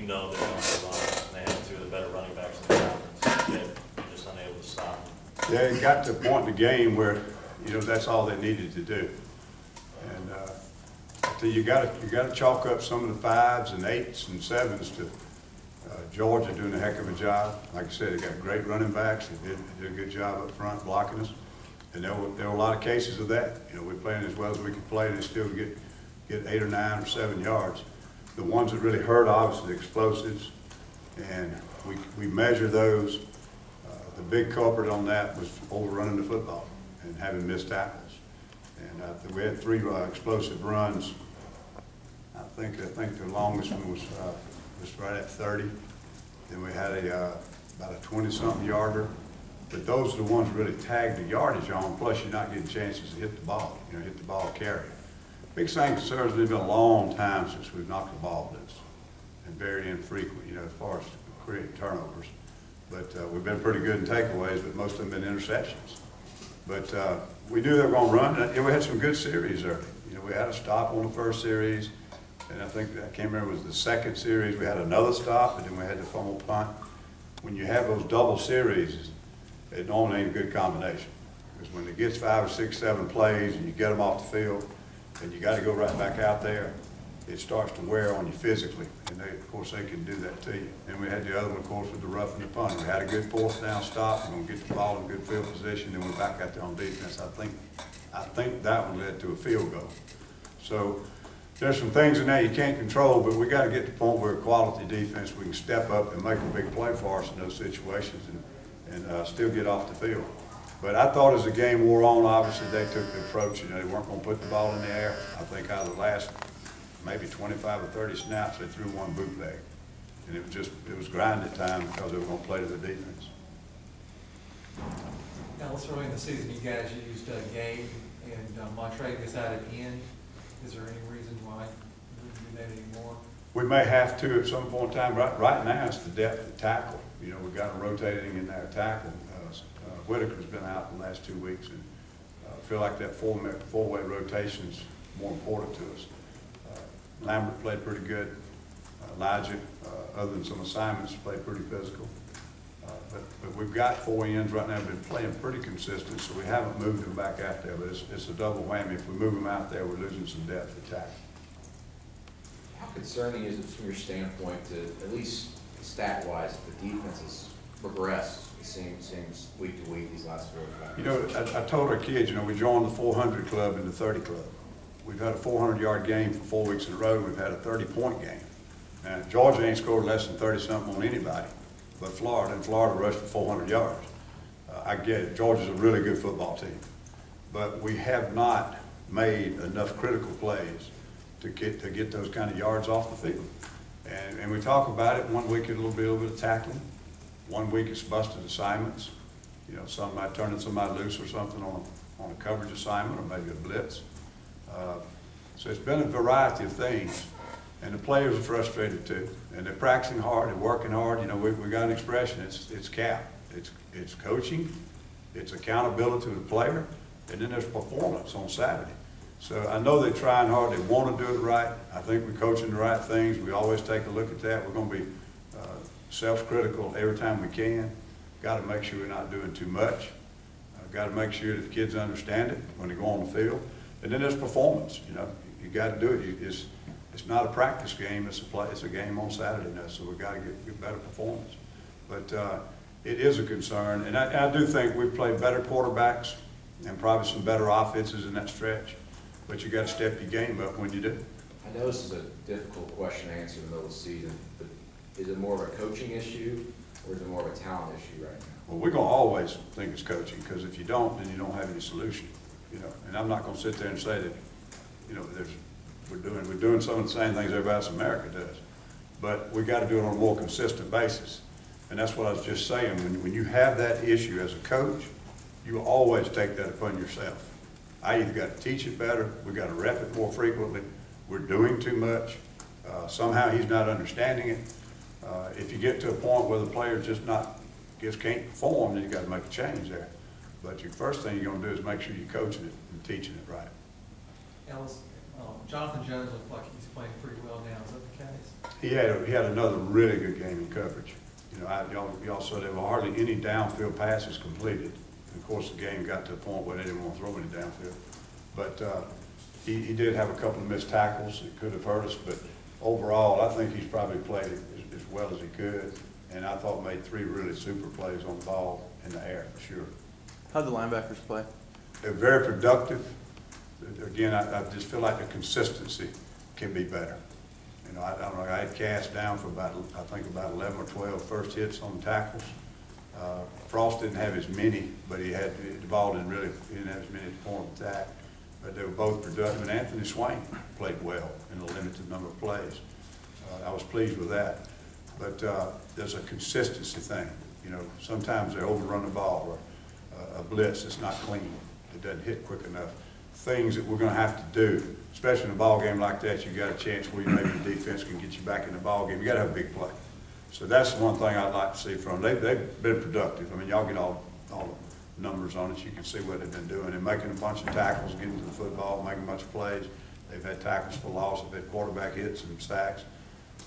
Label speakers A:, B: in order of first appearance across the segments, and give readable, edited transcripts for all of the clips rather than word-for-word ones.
A: you know they're going to run, and they have two of the better running backs in the conference, yet you're just unable to stop them.
B: Yeah, it got to a point in the game where, that's all they needed to do. And so you got to chalk up some of the 5s and 8s and 7s to Georgia doing a heck of a job. Like I said, they got great running backs. They did a good job up front blocking us. And there were a lot of cases of that. We're playing as well as we could play and still get 8 or 9 or 7 yards. The ones that really hurt, obviously, the explosives, and we measure those. The big culprit on that was overrunning the football and having missed tackles. And we had 3 explosive runs. I think the longest one was right at 30. Then we had about a 20-something yarder. But those are the ones that really tag the yardage on, plus you're not getting chances to hit the ball, hit the ball carry. Big thing concerns me, it's been a long time since we've knocked the ball loose, and very infrequent, as far as creating turnovers. But we've been pretty good in takeaways, but most of them been interceptions. But we knew they were going to run, and we had some good series early. We had a stop on the first series, and I can't remember, it was the second series, we had another stop, and then we had the fumble punt. When you have those double series, it normally ain't a good combination. Because when it gets 5 or 6, 7 plays and you get them off the field and you got to go right back out there, it starts to wear on you physically. And of course, they can do that to you. And we had the other one, of course, with the roughing the punt. We had a good 4th down stop. We're going to get the ball in good field position. Then we're back out there on defense. I think that one led to a field goal. So there's some things in there you can't control, but we got to get to the point where quality defense, we can step up and make a big play for us in those situations and still get off the field. But I thought as the game wore on, obviously they took the approach, they weren't going to put the ball in the air. I think out of the last maybe 25 or 30 snaps, they threw 1 bootleg. And it was grinded time because they were going to play to the defense.
C: Now, let's early in the season, you guys used Gabe and Montrevious out at end. Is there any reason why you wouldn't do that anymore?
B: We may have to at some point in time. Right now, it's the depth of tackle. We've got them rotating in there tackle. Whitaker's been out the last 2 weeks, and I feel like that four-way rotation is more important to us. Lambert played pretty good. Elijah, other than some assignments, played pretty physical. But we've got 4 ends right now. We've been playing pretty consistent, so we haven't moved them back out there. But it's a double whammy. If we move them out there, we're losing some depth of tackle.
D: How concerning is it from your standpoint to, at least stat-wise, the defense has progressed? It seems week to week these last 4 or 5 years.
B: I told our kids, we joined the 400 club and the 30 club. We've had a 400-yard game for 4 weeks in a row. We've had a 30-point game. Now, Georgia ain't scored less than 30-something on anybody, but Florida rushed for 400 yards. I get it. Georgia's a really good football team, but we have not made enough critical plays to get those kind of yards off the field. And we talk about it. 1 week it's a little bit of tackling. 1 week it's busted assignments. Somebody turning somebody loose or something on a coverage assignment or maybe a blitz. So it's been a variety of things. And the players are frustrated too. And they're practicing hard, they're working hard. We got an expression, it's CAP. It's coaching, it's accountability to the player, and then there's performance on Saturday. So I know they're trying hard, they want to do it right. I think we're coaching the right things. We always take a look at that. We're going to be self-critical every time we can. Got to make sure we're not doing too much. Got to make sure that the kids understand it when they go on the field. And then there's performance. You got to do it. It's not a practice game. It's a game on Saturday now. So we got to get better performance. But it is a concern, and I do think we've played better quarterbacks and probably some better offenses in that stretch. But you got to step your game up when you do.
D: I know this is a difficult question to answer in the middle of the season, but is it more of a coaching issue or is it more of a talent issue right now?
B: Well, we're going to always think it's coaching, because if you don't, then you don't have any solution. And I'm not going to sit there and say that, we're doing some of the same things everybody else in America does, but we got to do it on a more consistent basis. And that's what I was just saying. When you have that issue as a coach, you always take that upon yourself. I either got to teach it better, we got to rep it more frequently, we're doing too much, somehow he's not understanding it. If you get to a point where the player just can't perform, then you got to make a change there. But your first thing you're going to do is make sure you're coaching it and teaching it right.
C: Ellis, Jonathan Jones looks like he's playing pretty well now. Is that the case?
B: He had another really good game in coverage. You know, y'all saw there were hardly any downfield passes completed. And of course, the game got to a point where they didn't want to throw any downfield. But he did have a couple of missed tackles that could have hurt us. But overall, I think he's probably played as well as he could. And I thought made 3 really super plays on the ball in the air for sure.
E: How'd the linebackers play?
B: They're very productive. Again, I just feel like the consistency can be better. You know, I don't know, I had Cass down for about 11 or 12 first hits on tackles. Frost didn't have as many, but the ball didn't have as many at the point of attack. But they were both productive, and Anthony Swain played well in a limited number of plays. I was pleased with that. But there's a consistency thing. You know, sometimes they overrun the ball, or a blitz that's not clean. It doesn't hit quick enough. Things that we're going to have to do, especially in a ball game like that, you got a chance where maybe the defense can get you back in the ball game. You got to have a big play. So that's the one thing I'd like to see from them. They've been productive. I mean, y'all get all the numbers on it. You can see what they've been doing and making a bunch of tackles, getting to the football, making a bunch of plays. They've had tackles for loss, they've had quarterback hits and sacks.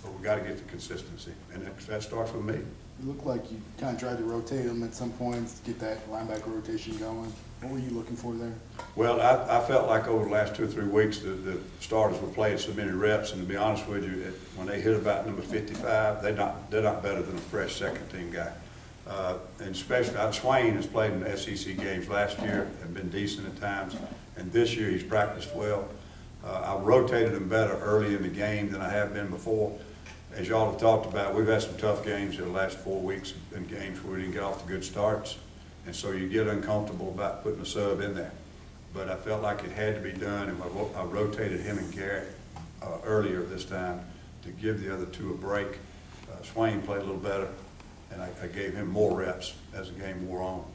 B: But we got to get the consistency, and that starts with me.
F: You look like you kind of tried to rotate them at some points, get that linebacker rotation going. What were you looking for there?
B: Well, I felt like over the last 2 or 3 weeks the starters were playing so many reps, and to be honest with you, when they hit about number 55, they're not better than a fresh second-team guy. And especially, Swain has played in the SEC games last year and been decent at times, and this year he's practiced well. I rotated him better early in the game than I have been before. As y'all have talked about, we've had some tough games in the last 4 weeks, and games where we didn't get off to good starts. And so you get uncomfortable about putting a sub in there. But I felt like it had to be done, and I rotated him and Garrett earlier this time to give the other 2 a break. Swain played a little better, and I gave him more reps as the game wore on.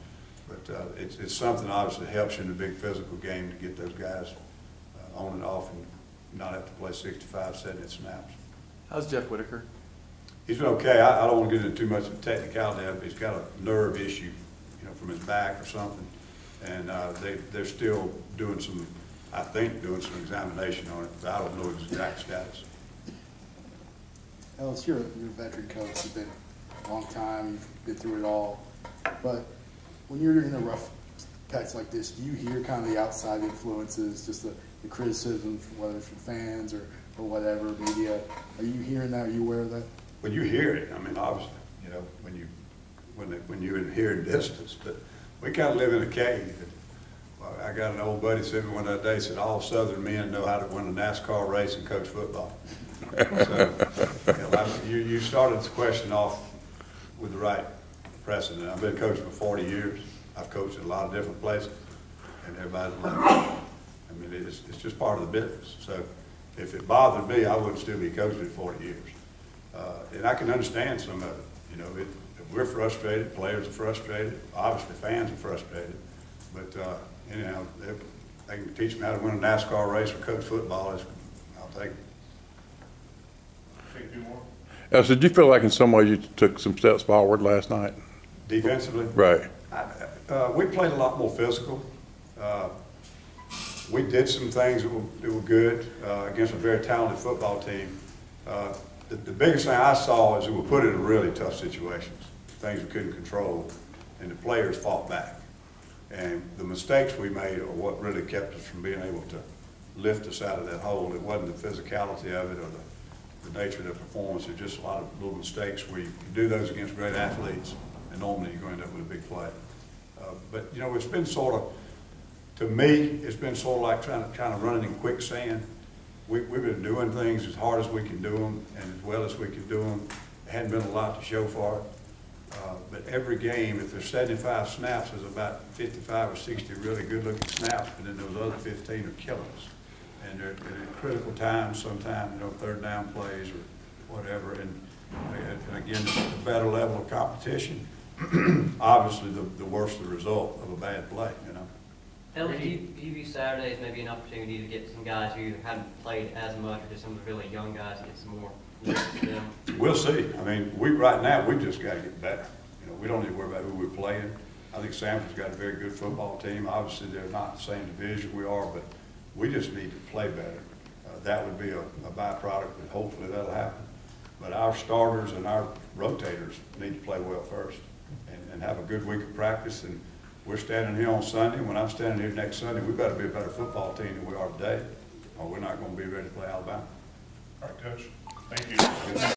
B: But it's something obviously helps you in a big physical game to get those guys on and off and not have to play 65, 70 snaps.
E: How's Jeff Whitaker?
B: He's been okay. I don't want to get into too much of technicality, but he's got a nerve issue, you know, from his back or something. And they're still doing some, I think, doing some examination on it. I don't know his exact status.
F: Ellis, you're a veteran coach. You've been a long time. You've been through it all. But when you're in a rough patch like this, do you hear kind of the outside influences, just the criticism, whether it's from fans or whatever, media? Are you hearing that? Are you aware of that?
B: Well, you hear it. I mean, obviously, you know, when you're in hearing distance. But we kind of live in a cave. I got an old buddy said me one that day, said all Southern men know how to win a NASCAR race and coach football. So you started this question off with the right precedent. I've been coaching for 40 years. I've coached in a lot of different places, and everybody's like, I mean, it's just part of the business. So if it bothered me, I wouldn't still be coaching for 40 years. And I can understand some of it. You know, if we're frustrated, players are frustrated, obviously fans are frustrated. But anyhow, they can teach me how to win a NASCAR race or coach football. I'll take it.
A: Take 2 more.
G: So did you feel like in some ways you took some steps forward last night?
B: Defensively?
G: Right.
B: We played a lot more physical. We did some things that were good against a very talented football team. The biggest thing I saw is we were put in really tough situations, things we couldn't control, and the players fought back. And the mistakes we made are what really kept us from being able to lift us out of that hole. It wasn't the physicality of it or the nature of the performance. It was just a lot of little mistakes where you do those against great athletes, and normally you're going to end up with a big play. But, you know, it's been sort of, to me, it's been sort of like trying to run it in quicksand. We've been doing things as hard as we can do them and as well as we can do them. There hadn't been a lot to show for it. But every game, if there's 75 snaps, there's about 55 or 60 really good-looking snaps, but then those other 15 are killing us. And they're at critical times sometimes, you know, third down plays or whatever. And again, the better level of competition, obviously the worse the result of a bad play, you know.
H: Ellis, do you view Saturday as maybe an opportunity to get some guys who haven't played as much, or just some of the really young guys get some more looks to them?
B: We'll see. I mean, right now we just got to get better. You know, we don't need to worry about who we're playing. I think Sanford's got a very good football team. Obviously, they're not the same division we are, but we just need to play better. That would be a byproduct, and hopefully that'll happen. But our starters and our rotators need to play well first and have a good week of practice. And we're standing here on Sunday. When I'm standing here next Sunday, we better be a better football team than we are today, or we're not going to be ready to play Alabama.
I: All right, Coach. Thank you.